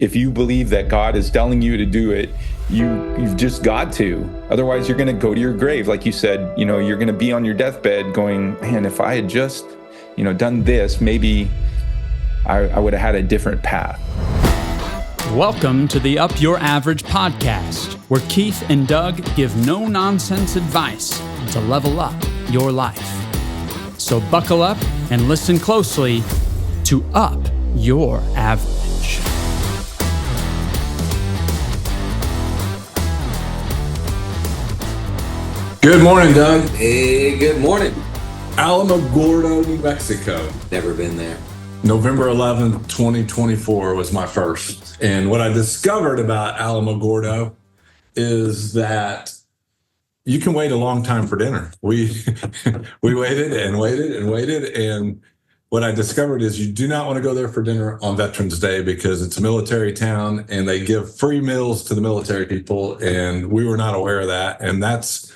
if you believe that God is telling you to do it, you've just got to. Otherwise, you're going to go to your grave. Like you said, you're going to be on your deathbed going, man, if I had just, done this, maybe I would have had a different path. Welcome to the Up Your Average podcast, where Keith and Doug give no-nonsense advice to level up your life. So buckle up and listen closely to Up Your Average. Good morning, Doug. Hey, good morning. Alamogordo, New Mexico. Never been there. November 11th, 2024 was my first. And what I discovered about Alamogordo is that you can wait a long time for dinner. We waited and waited and waited. And what I discovered is you do not want to go there for dinner on Veterans Day because it's a military town and they give free meals to the military people. And we were not aware of that. And that's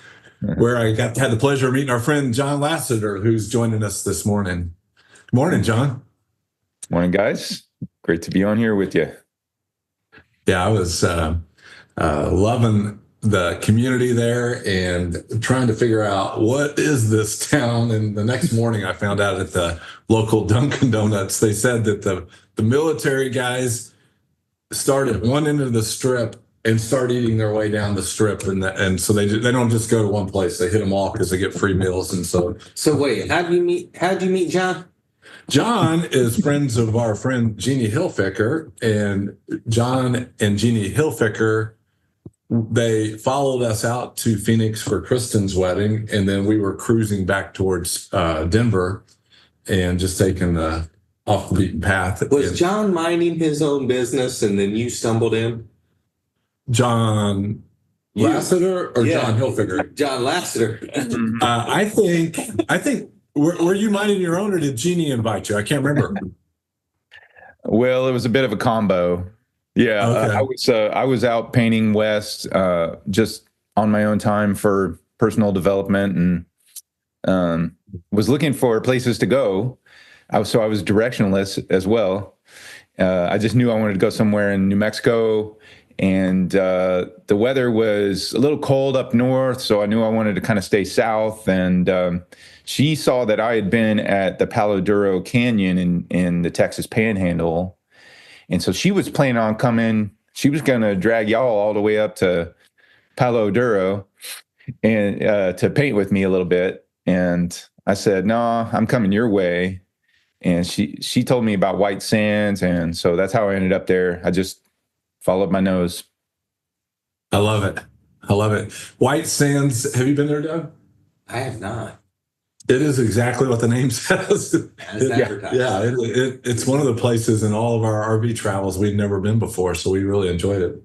where I had the pleasure of meeting our friend John Lasater, who's joining us this morning. Good morning, John. Morning, guys. Great to be on here with you. Yeah, I was loving the community there and trying to figure out what is this town. And the next morning I found out at the local Dunkin' Donuts, they said that the military guys start at one end of the strip and start eating their way down the strip, and so they don't just go to one place; they hit them all because they get free meals. And so wait, how'd you meet John? John is friends of our friend Jeannie Hilfiker, and John and Jeannie Hilfiker, they followed us out to Phoenix for Kristen's wedding, and then we were cruising back towards Denver, and just taking the off the beaten path. Was John minding his own business, and then you stumbled in? John Lasater or John Hilfiger? John Lasater. I think. Were you minding your own, or did Jeannie invite you? I can't remember. Well, it was a bit of a combo. Yeah, okay. I was out painting west, just on my own time for personal development, and was looking for places to go. I was directionless as well. I just knew I wanted to go somewhere in New Mexico. And the weather was a little cold up north, so I knew I wanted to kind of stay south. And she saw that I had been at the Palo Duro Canyon in the Texas Panhandle. And so she was planning on coming. She was going to drag y'all all the way up to Palo Duro and to paint with me a little bit. And I said, no, I'm coming your way. And she told me about White Sands. And so that's how I ended up there. I just followed my nose. I love it. White Sands. Have you been there, Doug? I have not. It is exactly what the name says. Yeah, it's one of the places in all of our RV travels we've never been before, so we really enjoyed it.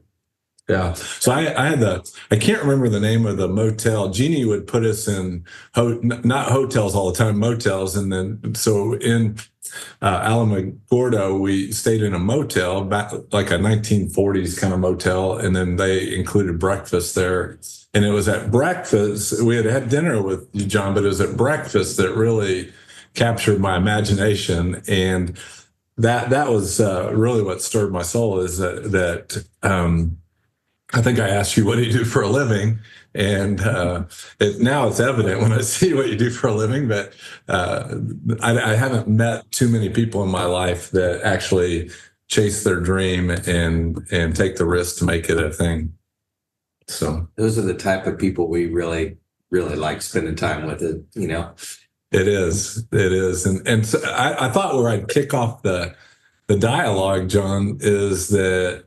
Yeah. So I can't remember the name of the motel. Jeannie would put us in not hotels all the time, motels. And then, so in Alamogordo, we stayed in a motel, back like a 1940s kind of motel. And then they included breakfast there. And it was at breakfast, we had dinner with you, John, but it was at breakfast that really captured my imagination. And that was really what stirred my soul, is that I think I asked you, what do you do for a living? And now it's evident when I see what you do for a living, but I haven't met too many people in my life that actually chase their dream and take the risk to make it a thing. So those are the type of people we really, really like spending time with. It is. And so I thought where I'd kick off the dialogue, John, is that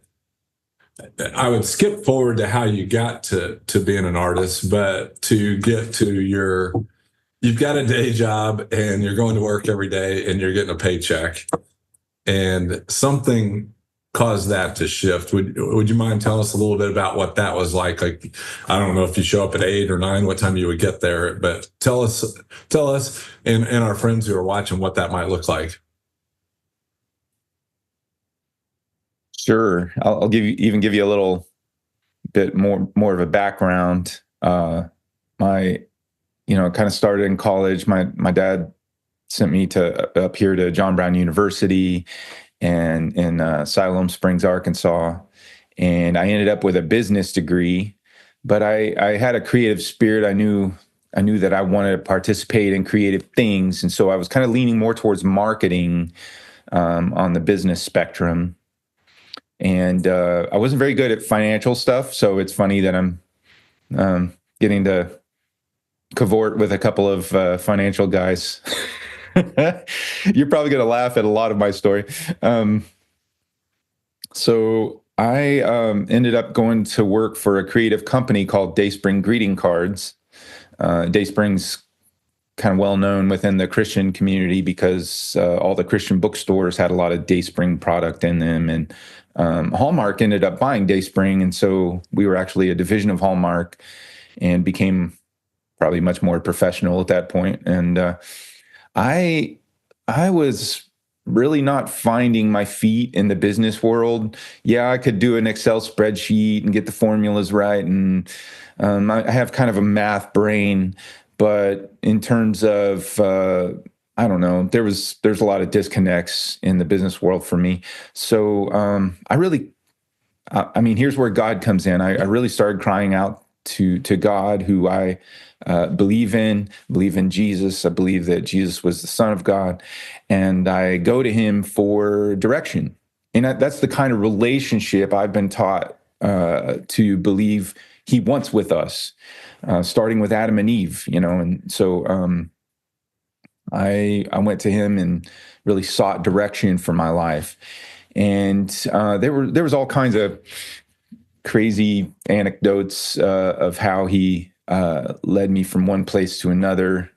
I would skip forward to how you got to being an artist, but to get to you've got a day job and you're going to work every day and you're getting a paycheck, and something caused that to shift. Would you mind telling us a little bit about what that was like? Like, I don't know if you show up at 8 or 9, what time you would get there, but tell us and our friends who are watching what that might look like. Sure. I'll give you a little bit more of a background. Kind of started in college. My dad sent me up here to John Brown University, and in Siloam Springs, Arkansas. And I ended up with a business degree, but I had a creative spirit. I knew that I wanted to participate in creative things. And so I was kind of leaning more towards marketing on the business spectrum. And I wasn't very good at financial stuff. So it's funny that I'm getting to cavort with a couple of financial guys. You're probably going to laugh at a lot of my story. So I ended up going to work for a creative company called DaySpring Greeting Cards. DaySpring's kind of well known within the Christian community because all the Christian bookstores had a lot of DaySpring product in them, and Hallmark ended up buying DaySpring, and so we were actually a division of Hallmark and became probably much more professional at that point. And I was really not finding my feet in the business world. Yeah, I could do an Excel spreadsheet and get the formulas right, and I have kind of a math brain, but in terms of I don't know, there's a lot of disconnects in the business world for me. So I mean, here's where God comes in. I really started crying out to God, who I believe in Jesus. I believe that Jesus was the Son of God, and I go to him for direction. And that's the kind of relationship I've been taught to believe he wants with us, starting with Adam and Eve, And so I went to him and really sought direction for my life. And there was all kinds of crazy anecdotes of how he led me from one place to another.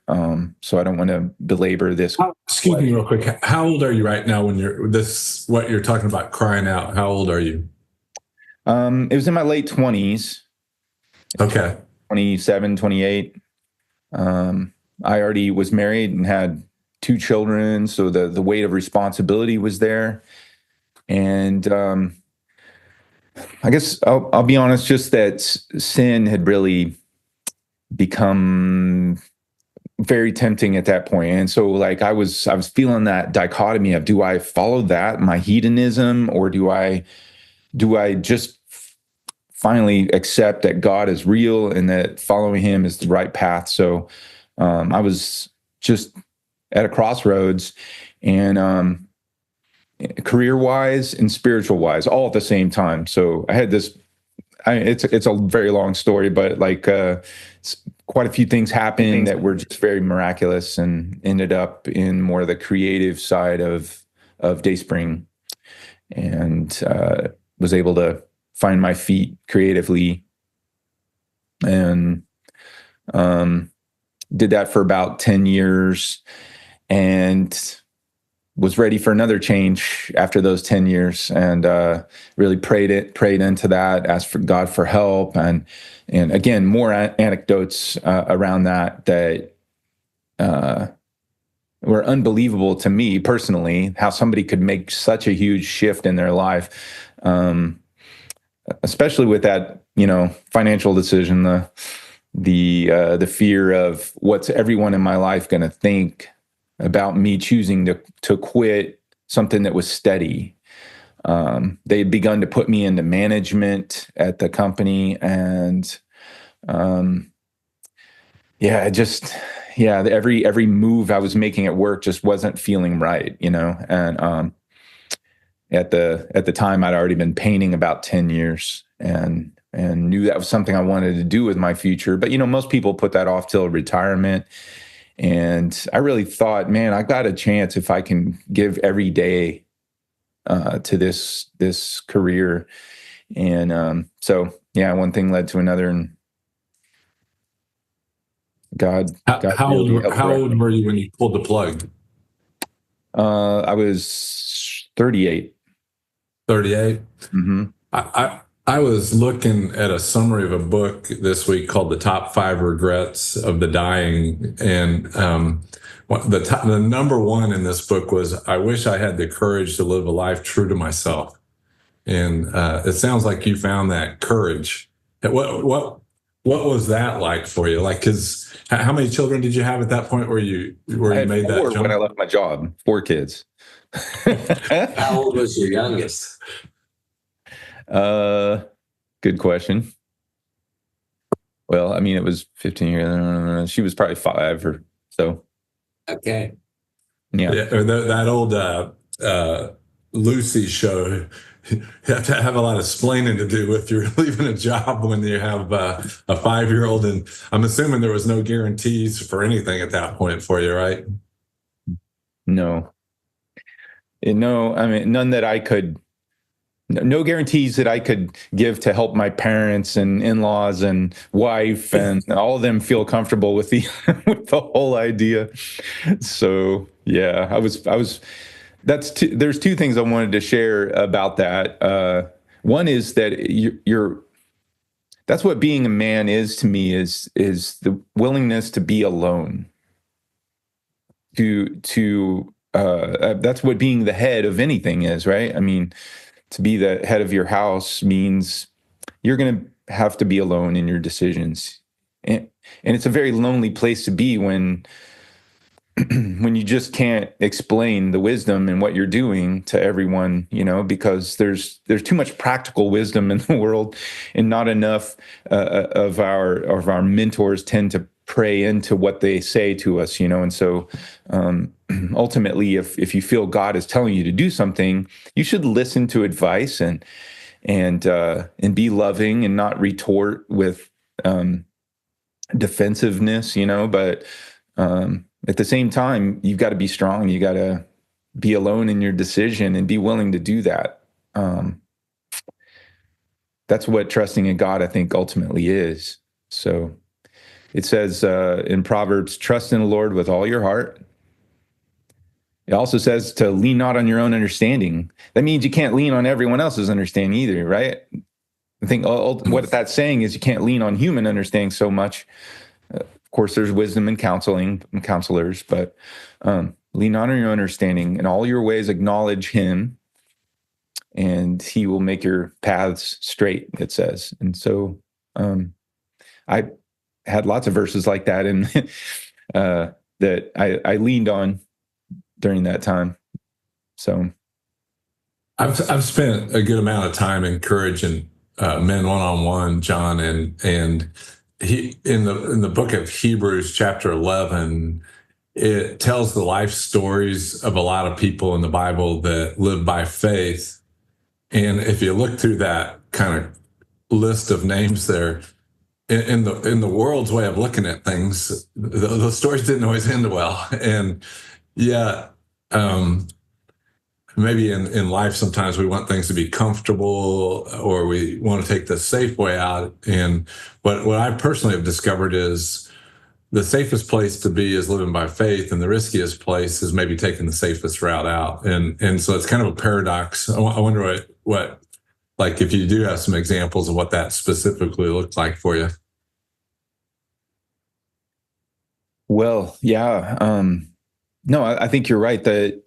So I don't want to belabor this. Excuse me real quick. How old are you right now when what you're talking about crying out? How old are you? It was in my late 20s. Okay. 27, 28. I already was married and had 2 children. So the weight of responsibility was there. And I guess I'll be honest, just that sin had really become very tempting at that point. And so like I was feeling that dichotomy of, do I follow that, my hedonism, or do I just finally accept that God is real and that following him is the right path? So I was just at a crossroads, and career-wise and spiritual-wise, all at the same time. So I had this. It's a very long story, but like quite a few things happened that were just very miraculous, and ended up in more of the creative side of DaySpring, and was able to find my feet creatively, and did that for about 10 years, and was ready for another change after those 10 years, and really prayed into that, asked for God for help, and again, more anecdotes around that were unbelievable to me personally, how somebody could make such a huge shift in their life, especially with that, financial decision, the fear of what's everyone in my life going to think about me choosing to quit something that was steady. They had begun to put me into management at the company, and every move I was making at work just wasn't feeling right, And at the time, I'd already been painting about 10 years, and knew that was something I wanted to do with my future. But most people put that off till retirement. And I really thought, man, I got a chance if I can give every day to this career. And so, one thing led to another, and God. How old were you when you pulled the plug? I was 38. 38? Mm-hmm. I was looking at a summary of a book this week called The Top 5 Regrets of the Dying. And the number one in this book was, I wish I had the courage to live a life true to myself. And it sounds like you found that courage. What What was that like for you? Like, because how many children did you have at that point where you I had made that four jump? when I left my job. 4 kids. How old was your youngest? Good question. Well, I mean, it was 15 years. She was probably 5 or so. Okay. Yeah. Or that old Lucy show. You have to have a lot of explaining to do if you're leaving a job when you have a 5-year-old. And I'm assuming there was no guarantees for anything at that point for you, right? No. No, I mean, none that I could. No guarantees that I could give to help my parents and in-laws and wife and all of them feel comfortable with the with the whole idea. So yeah, I was. There's 2 things I wanted to share about that. One is that you're. That's what being a man is to me, is the willingness to be alone. That's what being the head of anything is, right? I mean, to be the head of your house means you're going to have to be alone in your decisions. And it's a very lonely place to be when when you just can't explain the wisdom and what you're doing to everyone, because there's too much practical wisdom in the world, and not enough of our mentors tend to pray into what they say to us, and so ultimately, if you feel God is telling you to do something, you should listen to advice and be loving and not retort with defensiveness, but at the same time, you've got to be strong. You got to be alone in your decision and be willing to do that. That's what trusting in God, I think, ultimately is. So it says in Proverbs, trust in the Lord with all your heart. It also says to lean not on your own understanding. That means you can't lean on everyone else's understanding either, right? I think what that's saying is you can't lean on human understanding so much. Of course, there's wisdom in counseling and counselors, but lean not on your understanding. In all your ways, acknowledge Him, and He will make your paths straight, it says. And so I had lots of verses like that, and that I leaned on during that time. So I've spent a good amount of time encouraging men one-on-one, John, and he in the book of Hebrews chapter 11, it tells the life stories of a lot of people in the Bible that live by faith. And if you look through that kind of list of names there, in the world's way of looking at things, the stories didn't always end well. And yeah, maybe in life, sometimes we want things to be comfortable, or we want to take the safe way out. And what I personally have discovered is the safest place to be is living by faith, and the riskiest place is maybe taking the safest route out. And so it's kind of a paradox. I wonder what like if you do have some examples of what that specifically looked like for you. Well, yeah. No, I think you're right that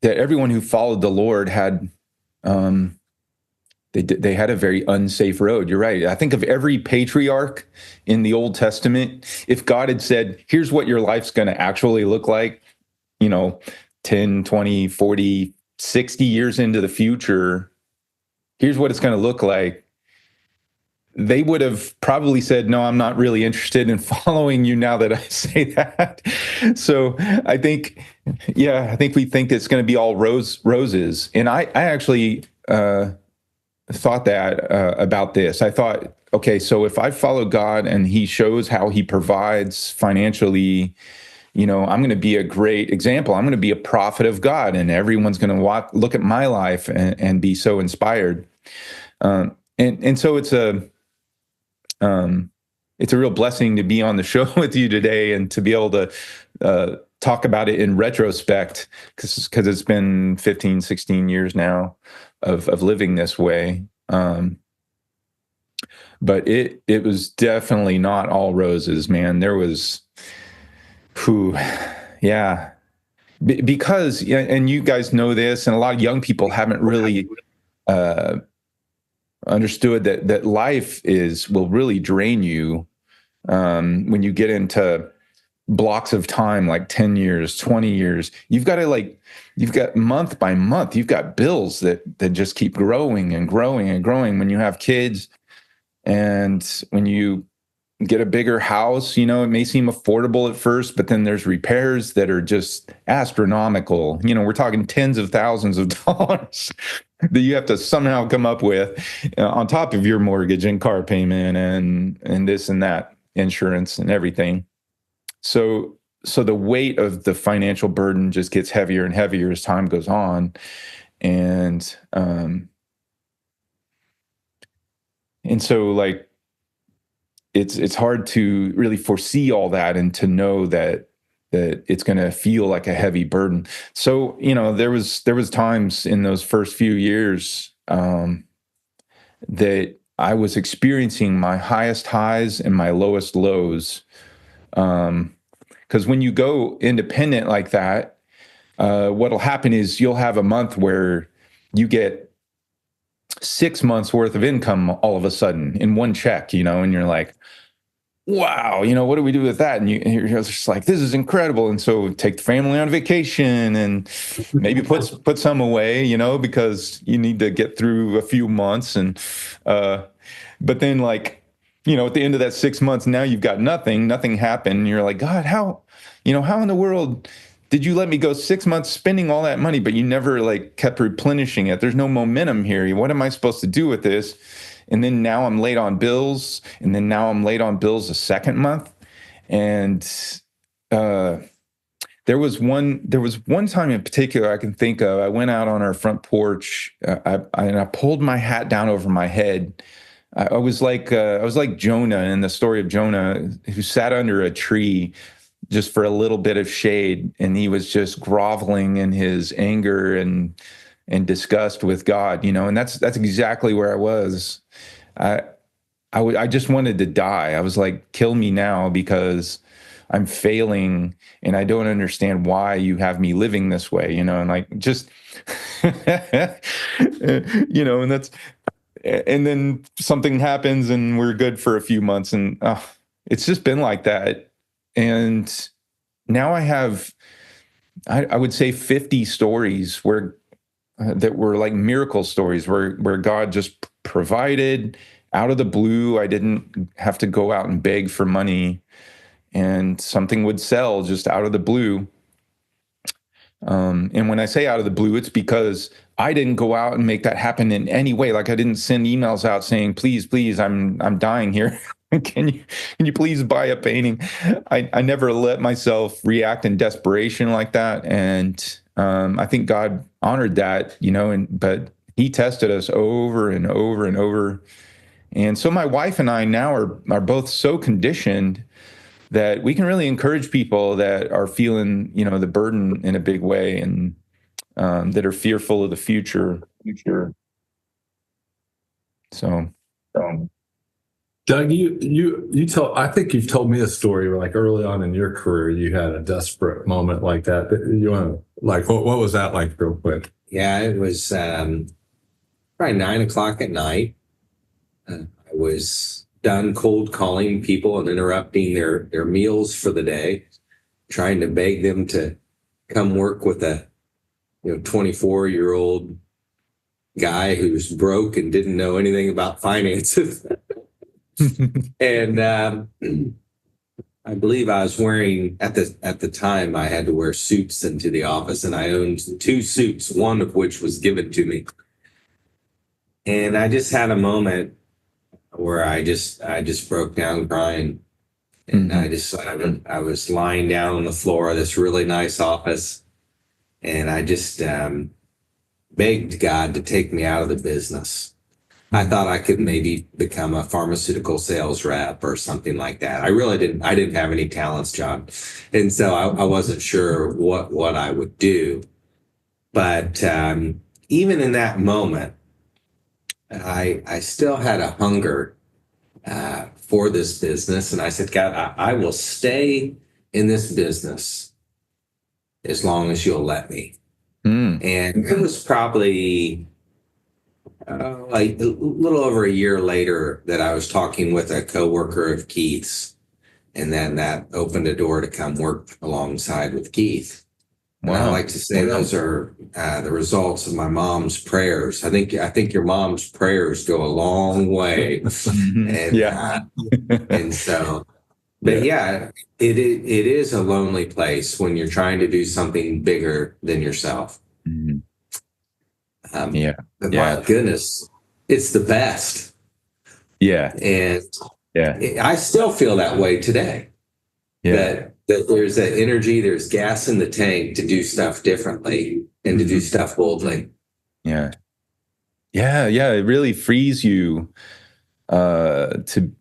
everyone who followed the Lord had they had a very unsafe road. You're right. I think of every patriarch in the Old Testament. If God had said, here's what your life's going to actually look like, 10, 20, 40, 60 years into the future, here's what it's going to look like, they would have probably said, no, I'm not really interested in following you now that I say that. So I think we think it's going to be all roses. And I actually thought that about this. I thought, okay, so if I follow God and He shows how He provides financially, I'm going to be a great example. I'm going to be a prophet of God, and everyone's going to look at my life and be so inspired. And so it's a real blessing to be on the show with you today and to be able to talk about it in retrospect, because it's been 15, 16 years now of living this way. But it was definitely not all roses, man. There was, because, and you guys know this, and a lot of young people haven't really, understood that life will really drain you when you get into blocks of time like 10 years, 20 years. You've got month by month, you've got bills that just keep growing and growing and growing when you have kids. And when you get a bigger house, it may seem affordable at first, but then there's repairs that are just astronomical. We're talking tens of thousands of dollars that you have to somehow come up with on top of your mortgage and car payment and this and that, insurance and everything. So the weight of the financial burden just gets heavier and heavier as time goes on. And so like, it's hard to really foresee all that and to know that it's going to feel like a heavy burden. So, there was times in those first few years that I was experiencing my highest highs and my lowest lows. Because when you go independent like that, what'll happen is you'll have a month where you get 6 months worth of income all of a sudden in one check, and you're like, wow, what do we do with that? And you're just like, this is incredible. And so take the family on vacation and maybe put some away, because you need to get through a few months. And, but then like, at the end of that 6 months, now you've got nothing happened. And you're like, God, how in the world did you let me go 6 months spending all that money, but you never like kept replenishing it? There's no momentum here. What am I supposed to do with this? And then now I'm late on bills, and then now I'm late on bills a second month. And there was one time in particular I can think of. I went out on our front porch, and I pulled my hat down over my head. I was like Jonah in the story of Jonah, who sat under a tree just for a little bit of shade, and he was just groveling in his anger and disgust with God, and that's exactly where I was. I just wanted to die. I was like, kill me now, because I'm failing and I don't understand why you have me living this way, and like just, and that's, and then something happens and we're good for a few months, and it's just been like that. And now I have, I would say 50 stories that were like miracle stories where God just provided out of the blue. I didn't have to go out and beg for money, and something would sell just out of the blue. And when I say out of the blue, it's because I didn't go out and make that happen in any way. Like I didn't send emails out saying, please, I'm dying here. Can you please buy a painting? I never let myself react in desperation like that. And I think God honored that, but he tested us over and over and over. And so my wife and I now are both so conditioned that we can really encourage people that are feeling, the burden in a big way, and that are fearful of the future. So, Doug, I think you've told me a story where, like, early on in your career, you had a desperate moment like that. You want to, like, what was that like, real quick? Yeah, it was probably 9:00 at night. I was done cold calling people and interrupting their meals for the day, trying to beg them to come work with a 24-year-old guy who's broke and didn't know anything about finances. And I believe I was wearing at the time I had to wear suits into the office, and I owned 2 suits, one of which was given to me. And I just had a moment where I just broke down crying, and I was lying down on the floor of this really nice office, and I just begged God to take me out of the business. I thought I could maybe become a pharmaceutical sales rep or something like that. I didn't have any talents, John. And so I wasn't sure what I would do. But even in that moment, I still had a hunger for this business. And I said, God, I will stay in this business as long as you'll let me. And it was probably Like a little over a year later, that I was talking with a coworker of Keith's, and then that opened a door to come work alongside with Keith. And I Wow. like to say those are the results of my mom's prayers. I think your mom's prayers go a long way, and Yeah. and so. But yeah, it is a lonely place when you're trying to do something bigger than yourself. Mhm. Um, Yeah. but Yeah. my goodness, it's the best. Yeah. And Yeah. I still feel that way today. Yeah. That there's that energy, there's gas in the tank to do stuff differently and to do stuff boldly. Yeah. Yeah. Yeah. It really frees you to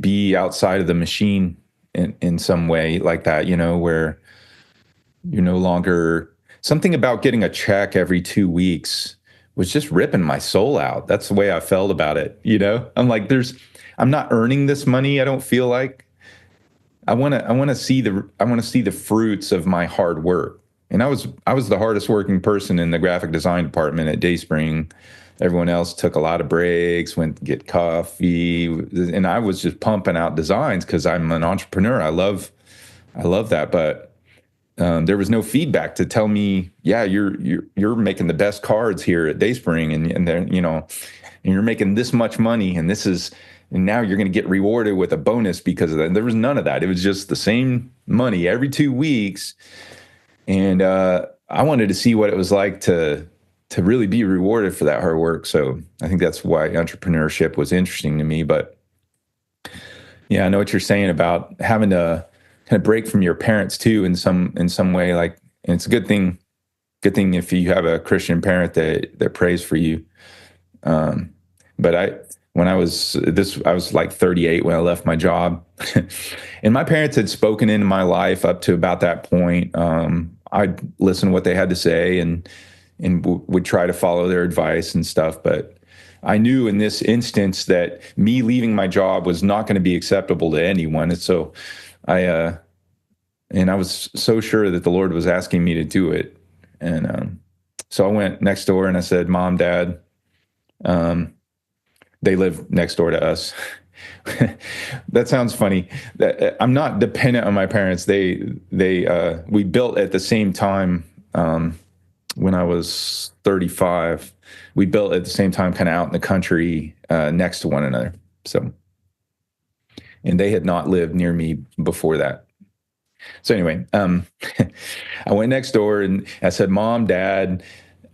be outside of the machine in some way like that, where you're no longer something about getting a check every 2 weeks was just ripping my soul out. That's the way I felt about it. I'm like, I'm not earning this money. I don't feel like I want to see the fruits of my hard work. And I was the hardest working person in the graphic design department at DaySpring. Everyone else took a lot of breaks, went to get coffee, and I was just pumping out designs because I'm an entrepreneur. I love that, but there was no feedback to tell me, yeah, you're making the best cards here at DaySpring, and then and you're making this much money, and now you're going to get rewarded with a bonus because of that. There was none of that. It was just the same money every 2 weeks, and I wanted to see what it was like to really be rewarded for that hard work. So I think that's why entrepreneurship was interesting to me. But yeah, I know what you're saying about having to kind of break from your parents too in some way. Like, and it's a good thing if you have a Christian parent that prays for you. But I was like 38 when I left my job, and my parents had spoken into my life up to about that point. I'd listen to what they had to say and would try to follow their advice and stuff. But I knew in this instance that me leaving my job was not going to be acceptable to anyone. And so I was so sure that the Lord was asking me to do it. And so I went next door and I said, Mom, Dad, they live next door to us. That sounds funny. I'm not dependent on my parents. We built at the same time. When I was 35, we built at the same time, kind of out in the country, next to one another. So, and they had not lived near me before that. So anyway, I went next door and I said, Mom, Dad,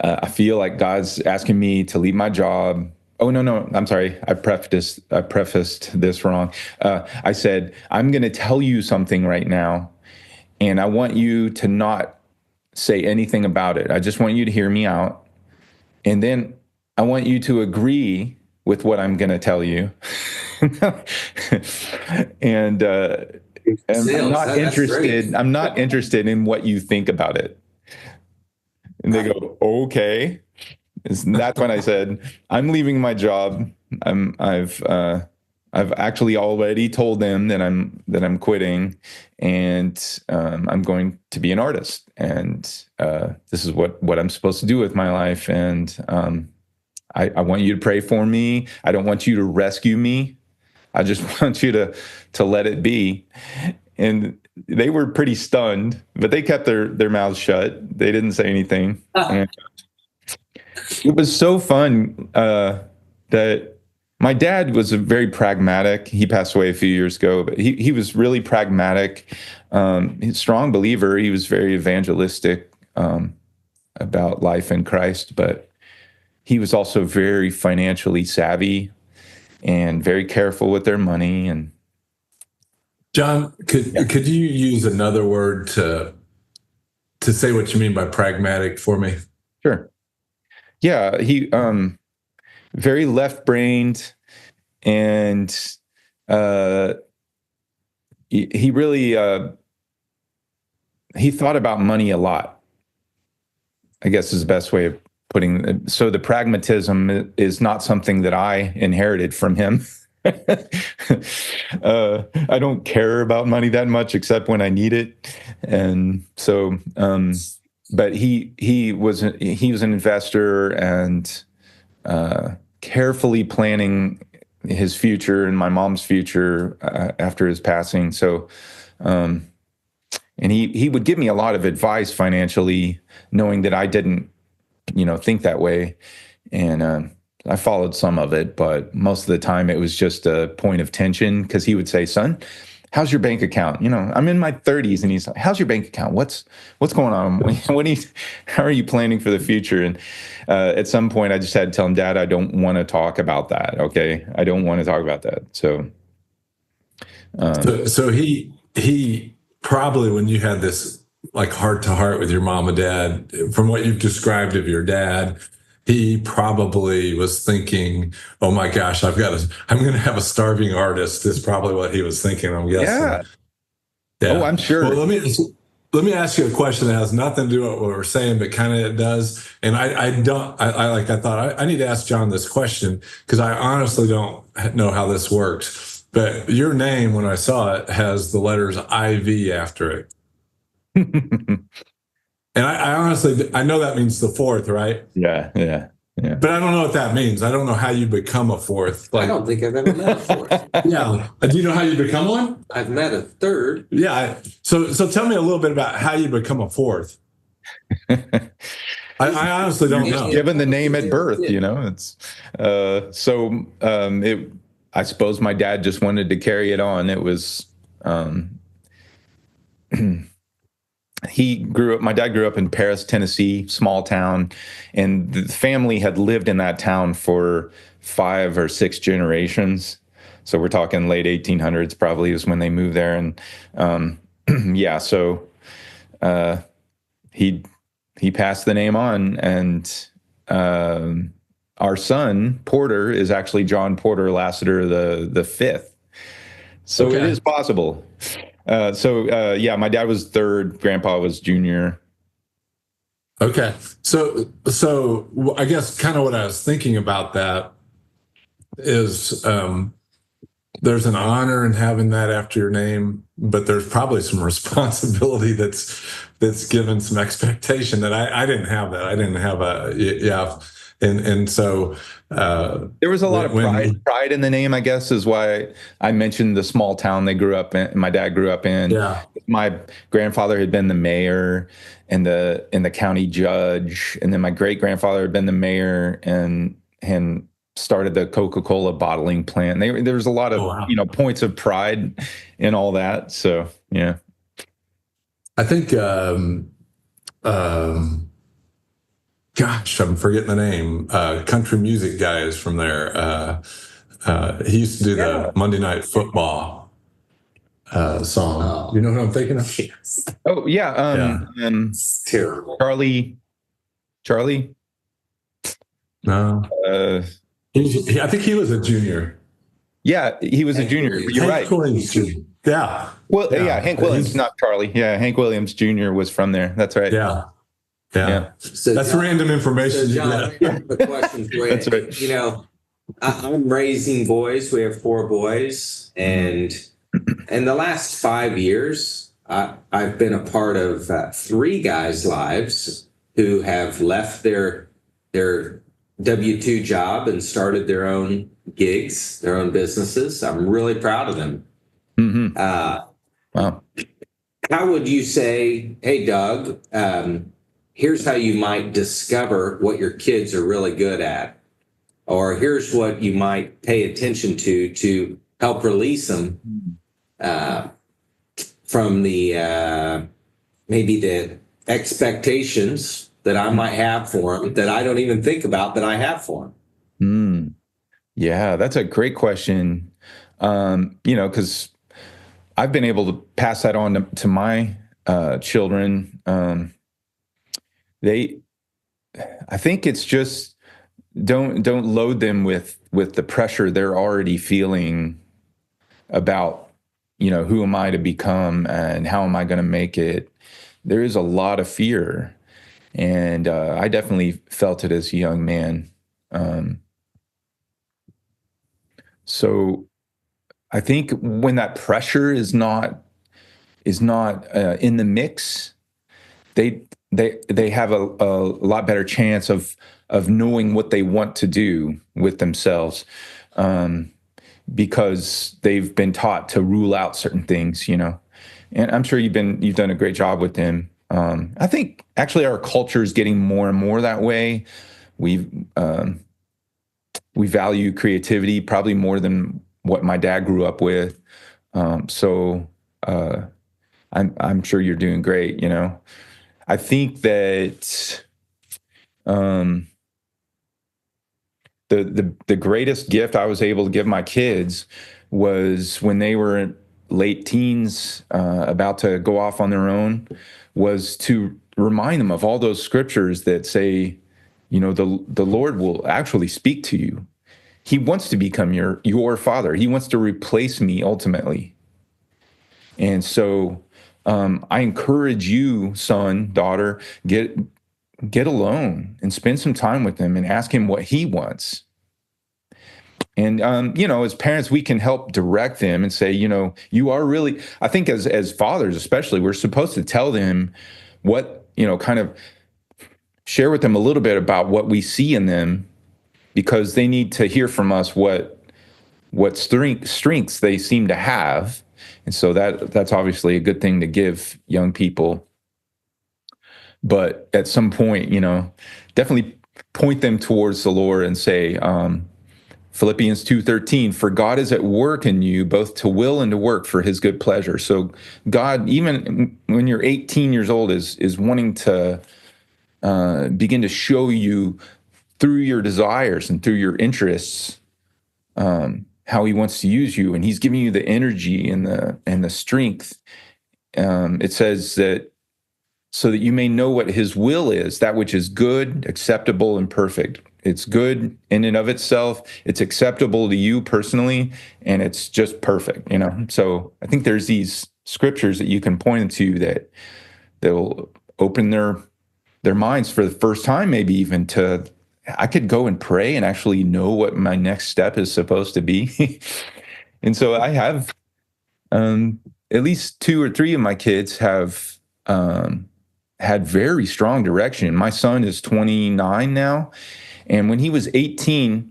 I feel like God's asking me to leave my job. Oh, no, I'm sorry. I prefaced this wrong. I said, I'm going to tell you something right now, and I want you to not say anything about it. I just want you to hear me out. And then I want you to agree with what I'm going to tell you. And I'm not interested. I'm not interested in what you think about it. And they go, okay. That's when I said, I'm leaving my job. I've actually already told them that I'm quitting, and I'm going to be an artist. And this is what I'm supposed to do with my life. And I want you to pray for me. I don't want you to rescue me. I just want you to let it be. And they were pretty stunned, but they kept their mouths shut. They didn't say anything. And it was so fun that my dad was a very pragmatic. He passed away a few years ago, but he was really pragmatic. He's a strong believer. He was very evangelistic about life in Christ, but he was also very financially savvy and very careful with their money. And John, could you use another word to say what you mean by pragmatic for me? Sure. Yeah, he very left-brained, and he really he thought about money a lot, I guess is the best way of putting it. So the pragmatism is not something that I inherited from him. I don't care about money that much except when I need it. And so but he was an investor, and carefully planning his future and my mom's future after his passing. So, and he would give me a lot of advice financially, knowing that I didn't, think that way. And I followed some of it, but most of the time it was just a point of tension because he would say, "Son, how's your bank account?" I'm in my 30s, and he's like, "How's your bank account? What's going on? How are you planning for the future?" And at some point, I just had to tell him, "Dad, I don't want to talk about that. Okay, I don't want to talk about that." So he probably, when you had this like heart to heart with your mom and dad, from what you've described of your dad, he probably was thinking, "Oh my gosh, I'm going to have a starving artist." Is probably what he was thinking, I'm guessing. Yeah. Oh, I'm sure. Well, let me ask you a question that has nothing to do with what we're saying, but kind of it does. And I thought I need to ask John this question because I honestly don't know how this works. But your name, when I saw it, has the letters IV after it. And I honestly, I know that means the fourth, right? Yeah. But I don't know what that means. I don't know how you become a fourth. I don't think I've ever met a fourth. Yeah. Do you know how you become one? I've met a third. Yeah. So tell me a little bit about how you become a fourth. I honestly don't know. Given the name at birth, it's I suppose my dad just wanted to carry it on. It was my dad grew up in Paris, Tennessee, small town, and the family had lived in that town for 5 or 6 generations. So we're talking late 1800s probably is when they moved there. And he passed the name on, and our son Porter is actually John Porter Lasater the fifth. So It is possible. My dad was third, grandpa was junior. Okay. So I guess kind of what I was thinking about that is there's an honor in having that after your name, but there's probably some responsibility that's given, some expectation that I didn't have that. I didn't have And so there was a lot of pride in the name, I guess, is why I mentioned the small town my dad grew up in. Yeah. My grandfather had been the mayor and the county judge, and then my great grandfather had been the mayor and started the Coca-Cola bottling plant. There was a lot of points of pride in all that. So yeah, I think gosh, I'm forgetting the name. Country music guy is from there. He used to do the Monday Night Football song. Oh. You know what I'm thinking of? Yes. Oh yeah. It's terrible. Charlie. No. I think he was a junior. Yeah, he was a junior. You're right. Yeah. Well, yeah, Hank Williams, not Charlie. Yeah, Hank Williams Jr. was from there. That's right. Yeah. So that's John, random information. So John, I have a question for you. That's right. I'm raising boys. We have 4 boys, and in the last 5 years, I've been a part of 3 guys' lives who have left their W-2 job and started their own gigs, their own businesses. I'm really proud of them. Mm-hmm. Wow. How would you say, hey, Doug, here's how you might discover what your kids are really good at, or here's what you might pay attention to help release them from the maybe the expectations that I might have for them that I don't even think about that I have for them? Yeah, that's a great question. Because I've been able to pass that on to my children. I think it's just don't load them with the pressure they're already feeling about, who am I to become and how am I going to make it? There is a lot of fear, and I definitely felt it as a young man. So I think when that pressure is not in the mix, they they have a lot better chance of knowing what they want to do with themselves, because they've been taught to rule out certain things, you know. And I'm sure you've done a great job with them. I think actually our culture is getting more and more that way. We value creativity probably more than what my dad grew up with. So I'm sure you're doing great, you know. I think that the greatest gift I was able to give my kids was when they were late teens, about to go off on their own, was to remind them of all those scriptures that say, you know, the Lord will actually speak to you. He wants to become your father. He wants to replace me ultimately. And so I encourage you, son, daughter, get alone and spend some time with him and ask him what he wants. And, you know, as parents, we can help direct them and say, you know, you are really, I think as fathers, especially, we're supposed to tell them what, you know, kind of share with them a little bit about what we see in them, because they need to hear from us what strengths they seem to have. And so that's obviously a good thing to give young people. But at some point, you know, definitely point them towards the Lord and say, Philippians 2:13, for God is at work in you, both to will and to work for his good pleasure. So God, even when you're 18 years old, is wanting to begin to show you through your desires and through your interests, how he wants to use you. And he's giving you the energy and the strength. It says that so that you may know what his will is, that which is good, acceptable, and perfect. It's good in and of itself. It's acceptable to you personally, and it's just perfect, you know? So I think there's these scriptures that you can point to that will open their minds for the first time, maybe even to, I could go and pray and actually know what my next step is supposed to be. And so I have at least 2 or 3 of my kids have had very strong direction. My son is 29 now. And when he was 18,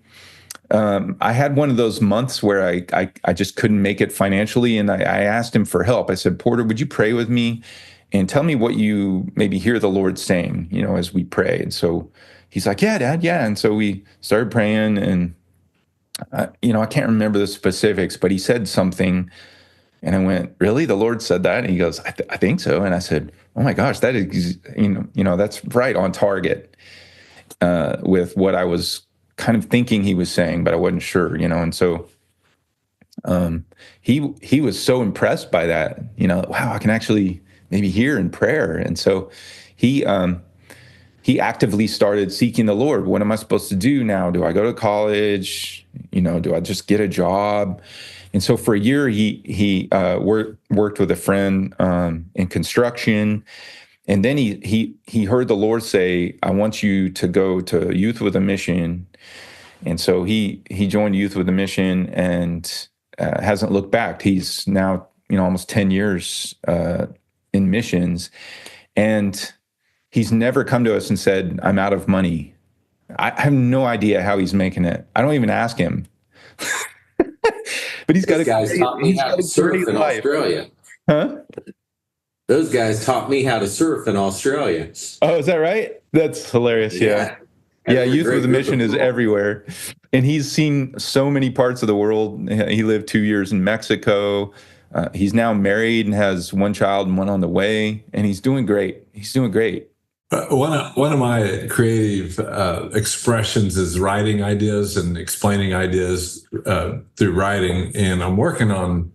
I had one of those months where I just couldn't make it financially. And I asked him for help. I said, Porter, would you pray with me and tell me what you maybe hear the Lord saying, you know, as we pray? And so he's like, yeah, Dad, yeah. And so we started praying, and, you know, I can't remember the specifics, but he said something. And I went, really? The Lord said that? And he goes, I think so. And I said, oh my gosh, that is, you know, that's right on target with what I was kind of thinking he was saying, but I wasn't sure, you know. And so he was so impressed by that, you know, wow, I can actually maybe hear in prayer. And so he actively started seeking the Lord. What am I supposed to do now? Do I go to college? You know, do I just get a job? And so for a year, he worked with a friend in construction. And then he heard the Lord say, I want you to go to Youth with a Mission. And so he joined Youth with a Mission and hasn't looked back. He's now, you know, almost 10 years in missions. And he's never come to us and said, I'm out of money. I have no idea how he's making it. I don't even ask him. But he's got guys taught me how to surf in Australia. Huh? Those guys taught me how to surf in Australia. Oh, is that right? That's hilarious. Yeah. Yeah, Youth with a Mission is everywhere. And he's seen so many parts of the world. He lived 2 years in Mexico. He's now married and has 1 child and 1 on the way. And he's doing great. He's doing great. One of my creative expressions is writing ideas and explaining ideas through writing. And I'm working on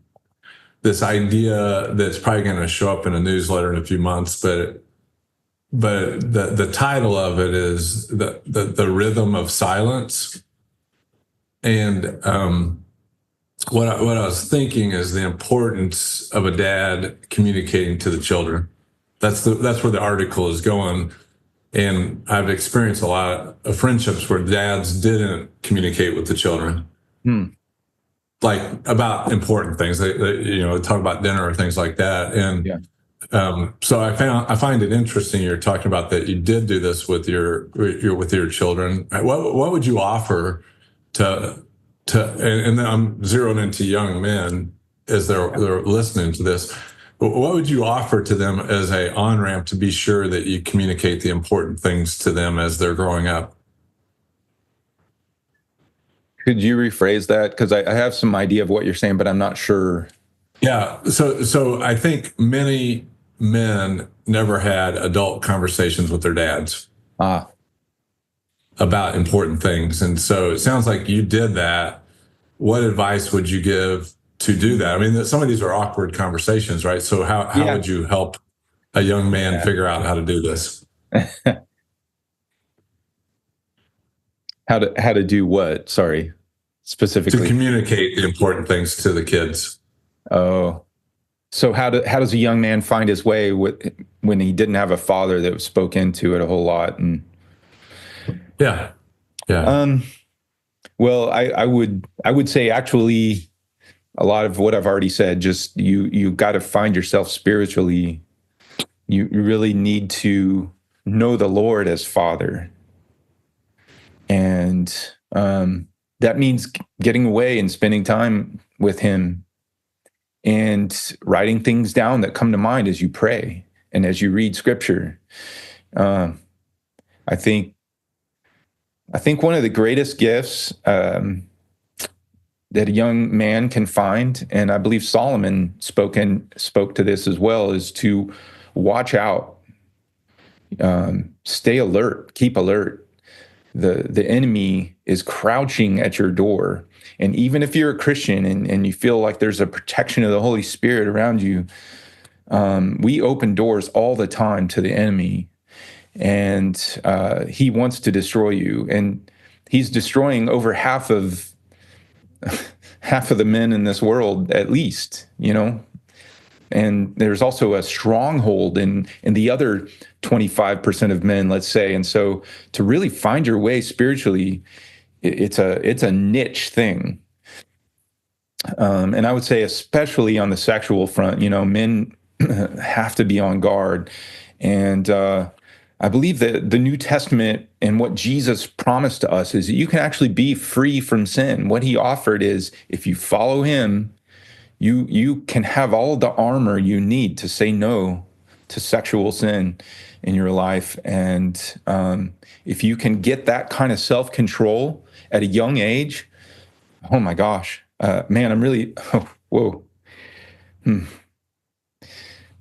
this idea that's probably going to show up in a newsletter in a few months, but the title of it is the rhythm of silence. And what I was thinking is the importance of a dad communicating to the children. That's where the article is going. And I've experienced a lot of friendships where dads didn't communicate with the children. Like about important things. They you know, talk about dinner or things like that. And So I find it interesting you're talking about that you did do this with your children. What would you offer to and then I'm zeroing into young men as they're listening to this. What would you offer to them as a on-ramp to be sure that you communicate the important things to them as they're growing up? Could you rephrase that? Because I have some idea of what you're saying, but I'm not sure. Yeah. So I think many men never had adult conversations with their dads about important things. And so it sounds like you did that. What advice would you give to do that? I mean, some of these are awkward conversations, right? So how would you help a young man figure out how to do this? How to do what? Sorry, specifically. To communicate the important things to the kids. Oh, so how does a young man find his way when he didn't have a father that spoke into it a whole lot? And yeah. Well, I would say actually a lot of what I've already said. Just you got to find yourself spiritually. You really need to know the Lord as Father, and that means getting away and spending time with Him, and writing things down that come to mind as you pray and as you read Scripture. I think one of the greatest gifts that a young man can find, and I believe Solomon spoke to this as well, is to watch out, stay alert, keep alert. The enemy is crouching at your door. And even if you're a Christian and you feel like there's a protection of the Holy Spirit around you, we open doors all the time to the enemy. And he wants to destroy you. And he's destroying over half of the men in this world, at least, And there's also a stronghold in the other 25% of men, let's say. And so to really find your way spiritually, it's a niche thing. And I would say especially on the sexual front, men have to be on guard. And I believe that the New Testament and what Jesus promised to us is that you can actually be free from sin. What He offered is if you follow Him, you can have all the armor you need to say no to sexual sin in your life. And if you can get that kind of self-control at a young age, oh my gosh, man, I'm really, whoa.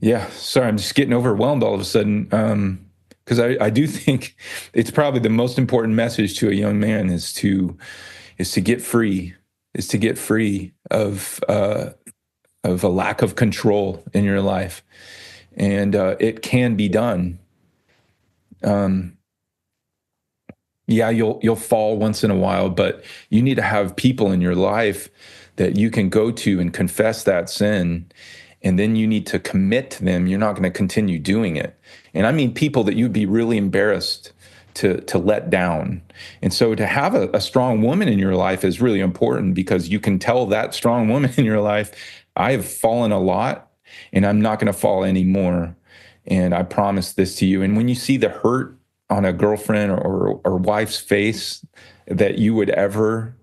Yeah, sorry, I'm just getting overwhelmed all of a sudden. Because I do think it's probably the most important message to a young man is to get free, of a lack of control in your life, and it can be done. Yeah, you'll fall once in a while, but you need to have people in your life that you can go to and confess that sin, and then you need to commit to them. You're not going to continue doing it. And I mean people that you'd be really embarrassed to let down. And so to have a strong woman in your life is really important, because you can tell that strong woman in your life, I have fallen a lot and I'm not going to fall anymore. And I promise this to you. And when you see the hurt on a girlfriend or wife's face that you would ever,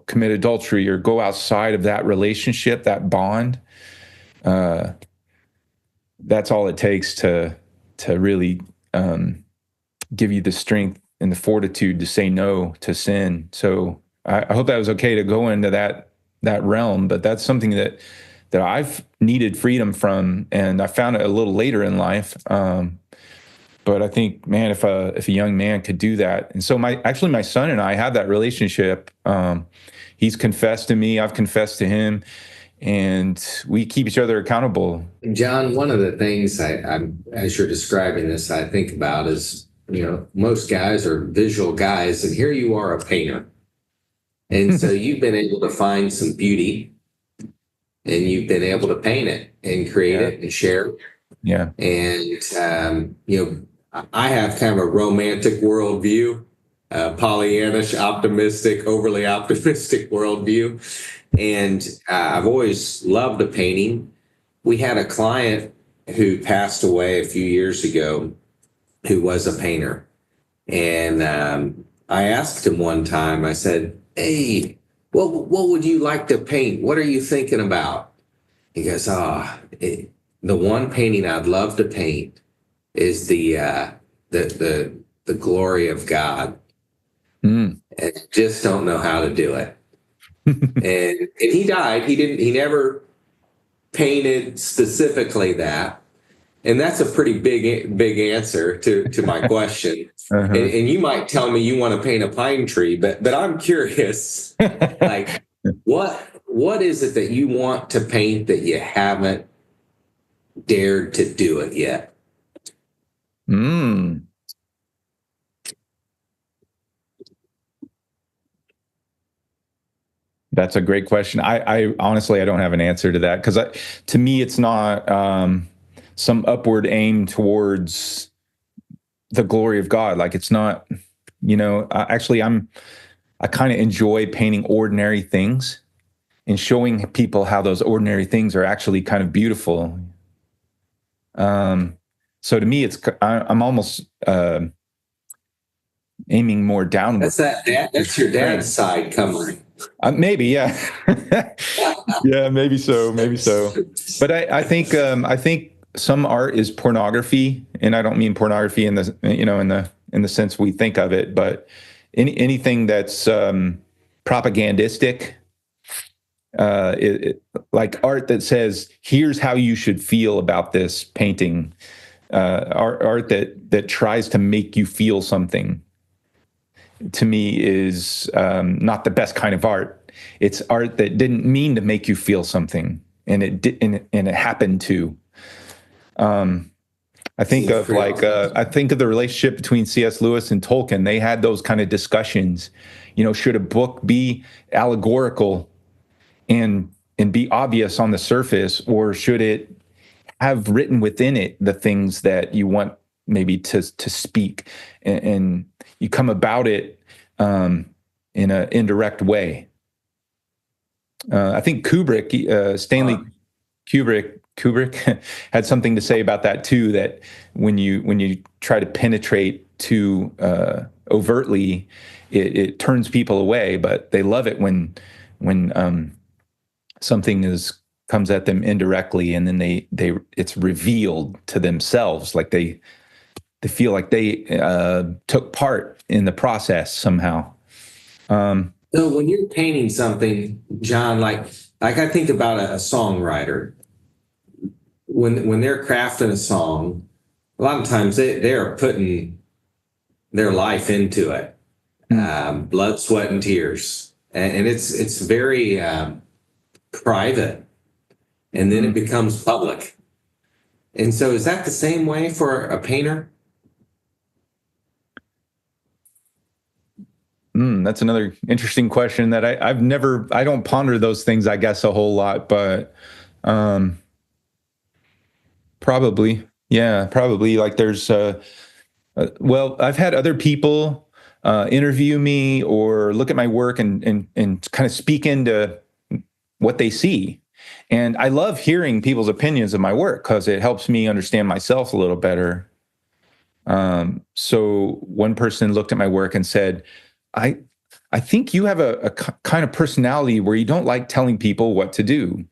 commit adultery or go outside of that relationship, that bond, that's all it takes to really give you the strength and the fortitude to say no to sin. So I hope that was okay to go into that realm, but that's something that I've needed freedom from, and I found it a little later in life. But I think, man, if a young man could do that, and so my son and I have that relationship. He's confessed to me, I've confessed to him, and we keep each other accountable. John, one of the things as you're describing this, I think about is, most guys are visual guys, and here you are, a painter. And so you've been able to find some beauty, and you've been able to paint it and create it and share it. Yeah. And, I have kind of a romantic worldview, Pollyannish, optimistic, overly optimistic worldview. And I've always loved a painting. We had a client who passed away a few years ago who was a painter. And I asked him one time, I said, "Hey, what would you like to paint? What are you thinking about?" He goes, the one painting I'd love to paint is the glory of God. And I just don't know how to do it. and he died. He never painted specifically that. And that's a pretty big answer to my question. And you might tell me you want to paint a pine tree, but I'm curious, like what is it that you want to paint that you haven't dared to do it yet? That's a great question. I honestly, I don't have an answer to that, because to me, it's not some upward aim towards the glory of God. Like, it's not, actually, I kind of enjoy painting ordinary things and showing people how those ordinary things are actually kind of beautiful. So to me, I'm almost aiming more downward. That's your dad's side coming. Maybe, yeah. Yeah, maybe so. But I think some art is pornography, and I don't mean pornography in the sense we think of it, but anything that's propagandistic, like art that says, "Here's how you should feel about this painting," art that tries to make you feel something, to me is not the best kind of art. It's art that didn't mean to make you feel something, and it happened to. I think of the relationship between C.S. Lewis and Tolkien. They had those kind of discussions. Should a book be allegorical and be obvious on the surface, or should it have written within it the things that you want maybe to speak, and you come about it in an indirect way. I think Stanley Kubrick had something to say about that too, that when you try to penetrate too overtly, it turns people away, but they love it when something comes at them indirectly, and then it's revealed to themselves, like they feel like they took part in the process somehow. So when you're painting something, John, like I think about a songwriter, when they're crafting a song, a lot of times they're putting their life into it, blood, sweat, and tears, and it's very private, and then it becomes public. And so, is that the same way for a painter? That's another interesting question that I don't ponder those things, I guess, a whole lot, but probably. Like there's, well, I've had other people interview me or look at my work and kind of speak into what they see. And I love hearing people's opinions of my work because it helps me understand myself a little better. So one person looked at my work and said, I think you have a kind of personality where you don't like telling people what to do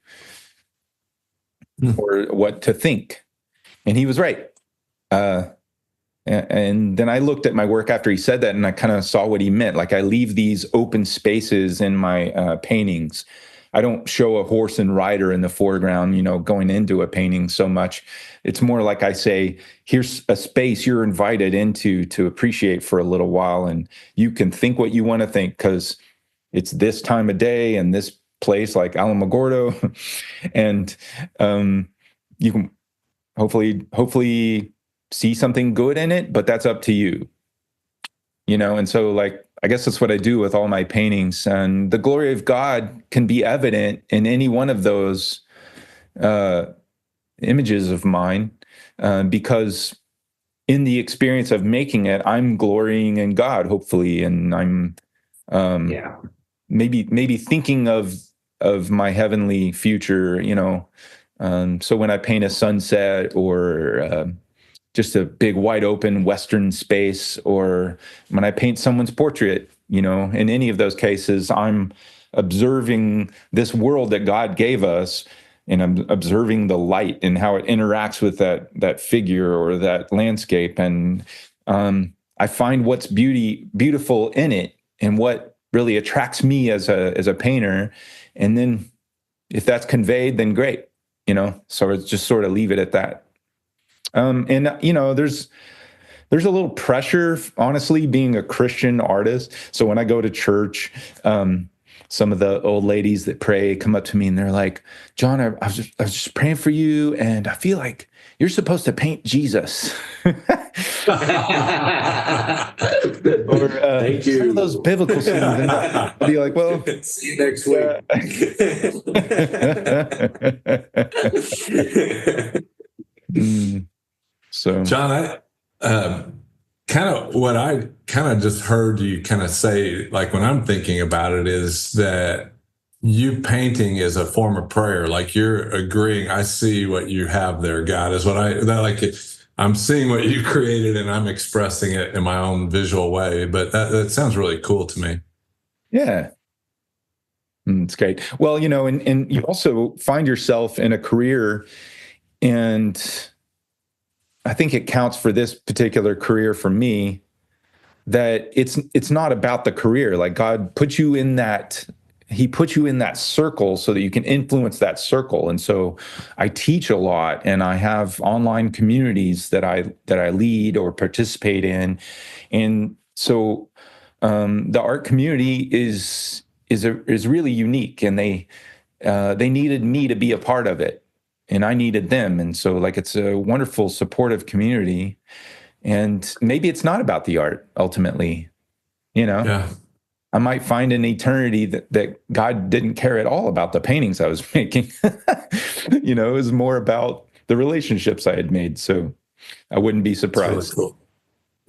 or what to think. And he was right. And then I looked at my work after he said that, and I kind of saw what he meant. Like, I leave these open spaces in my paintings. I don't show a horse and rider in the foreground, going into a painting so much. It's more like I say, here's a space you're invited into to appreciate for a little while, and you can think what you want to think because it's this time of day and this place, like Alamogordo, and you can hopefully see something good in it, but that's up to you. And so, like, I guess that's what I do with all my paintings. And the glory of God can be evident in any one of those images of mine, because in the experience of making it, I'm glorying in God, hopefully, and I'm maybe thinking of of my heavenly future, so when I paint a sunset or just a big wide open Western space, or when I paint someone's portrait, in any of those cases, I'm observing this world that God gave us, and I'm observing the light and how it interacts with that figure or that landscape. And I find what's beautiful in it and what really attracts me as a painter. And then if that's conveyed, then great, so it's just sort of leave it at that. And there's a little pressure, honestly, being a Christian artist. So when I go to church, some of the old ladies that pray come up to me and they're like, "John, I was just praying for you, and I feel like you're supposed to paint Jesus." Or thank you. Some of those biblical scenes, and I'll be like, "Well, see you next week." So, John, I kind of what I kind of just heard you kind of say, like when I'm thinking about it, is that you painting is a form of prayer. Like you're agreeing, I see what you have there, God, is what I'm seeing what you created and I'm expressing it in my own visual way. But that sounds really cool to me. Yeah. It's great. Well, and you also find yourself in a career, and I think it counts for this particular career for me, that it's not about the career. Like God put you in that, he put you in that circle so that you can influence that circle. And so I teach a lot, and I have online communities that I lead or participate in. And so the art community is really unique, and they needed me to be a part of it, and I needed them. And so it's a wonderful, supportive community. And maybe it's not about the art ultimately, Yeah. I might find an eternity that God didn't care at all about the paintings I was making. It was more about the relationships I had made. So I wouldn't be surprised. Really cool.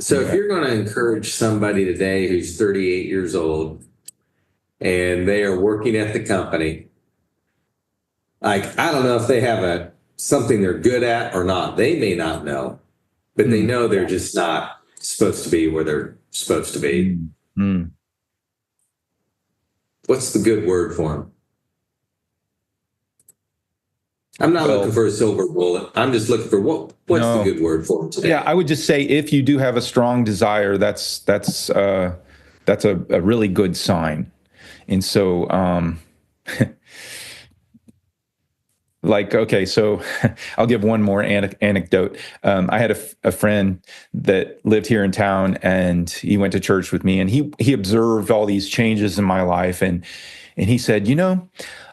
So if you're going to encourage somebody today who's 38 years old and they are working at the company, I don't know if they have something they're good at or not. They may not know, but they know they're just not supposed to be where they're supposed to be. What's the good word for them? I'm not looking for a silver bullet. I'm just looking for what's the good word for them today? Yeah, I would just say if you do have a strong desire, that's a really good sign. And so, okay, so I'll give one more anecdote. I had a friend that lived here in town, and he went to church with me, and he observed all these changes in my life, and he said,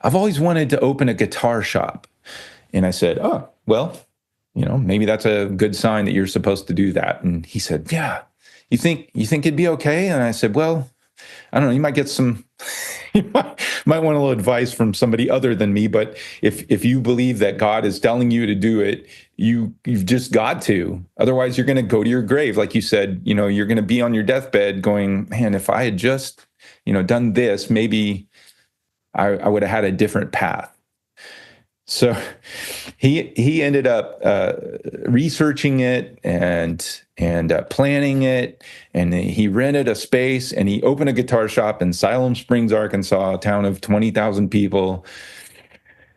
I've always wanted to open a guitar shop. And I said, oh, well, maybe that's a good sign that you're supposed to do that. And he said, yeah, you think it'd be okay? And I said, well, I don't know, you might get some, you might want a little advice from somebody other than me. But if you believe that God is telling you to do it, you've just got to. Otherwise, you're going to go to your grave. Like you said, you're going to be on your deathbed going, man, if I had just, done this, maybe I would have had a different path. So he ended up researching it and planning it, and he rented a space, and he opened a guitar shop in Siloam Springs, Arkansas, a town of 20,000 people.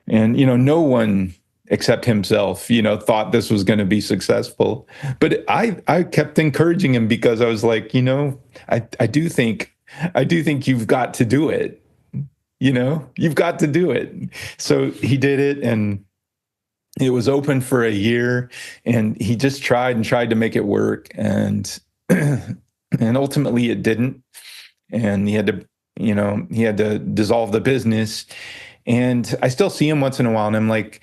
And no one except himself, thought this was going to be successful. But I kept encouraging him because I was like, I do think you've got to do it. You've got to do it. So he did it, and it was open for a year, and he just tried to make it work. And ultimately it didn't. And he had to dissolve the business. And I still see him once in a while, and I'm like,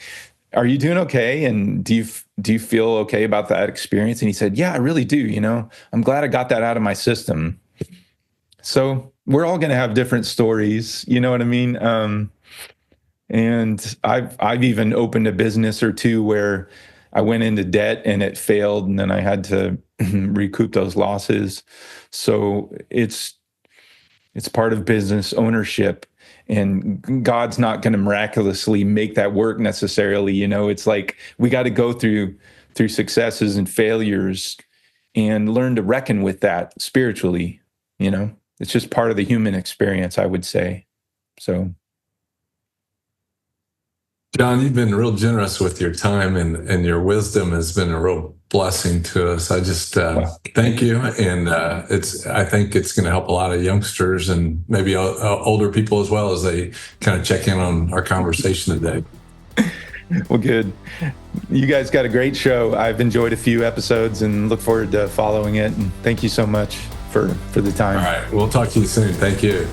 are you doing okay? And do you feel okay about that experience? And he said, yeah, I really do. I'm glad I got that out of my system. So we're all going to have different stories, you know what I mean? And I've even opened a business or two where I went into debt and it failed, and then I had to recoup those losses. So it's part of business ownership. and God's not going to miraculously make that work necessarily. You know, it's like we got to go through successes and failures and learn to reckon with that spiritually. You know, it's just part of the human experience, I would say. So, John, you've been real generous with your time, and your wisdom has been a real blessing to us. I just thank you, and I think it's going to help a lot of youngsters and maybe older people as well as they kind of check in on our conversation today. Well, good. You guys got a great show. I've enjoyed a few episodes and look forward to following it. And thank you so much for the time. All right, we'll talk to you soon. Thank you.